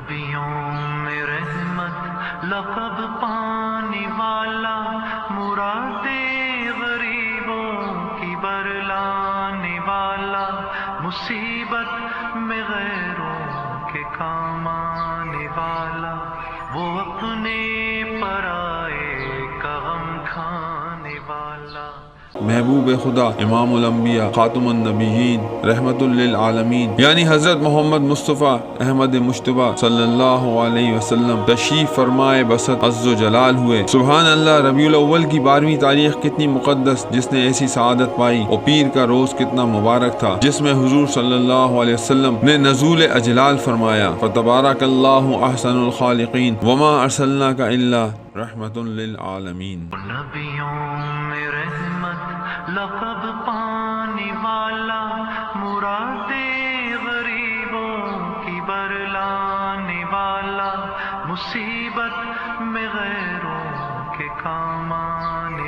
نبیوں میں رحمت لقب پانے والا، مراد غریبوں کی برلانے والا، مصیبت میں غیروں کے کام آنے والا، وہ اپنے پرائے کا غم کھانے والا، محبوب خدا امام الانبیاء خاتم النبیین رحمت للعالمین یعنی حضرت محمد مصطفیٰ احمد مجتبیٰ صلی اللہ علیہ وسلم تشریف فرمائے بسط عز و جلال ہوئے۔ سبحان اللہ، ربیع الاول کی 12ویں تاریخ کتنی مقدس، جس نے ایسی سعادت پائی، اور پیر کا روز کتنا مبارک تھا جس میں حضور صلی اللہ علیہ وسلم نے نزول اجلال فرمایا۔ فتبارک اللہ احسن الخالقین وما ارسلناک الا رحمت للعالمین۔ نبیوں میں رحمت لقب پانے والا، مراد غریبوں کی برلانے والا، مصیبت میں غیروں کے کام آنے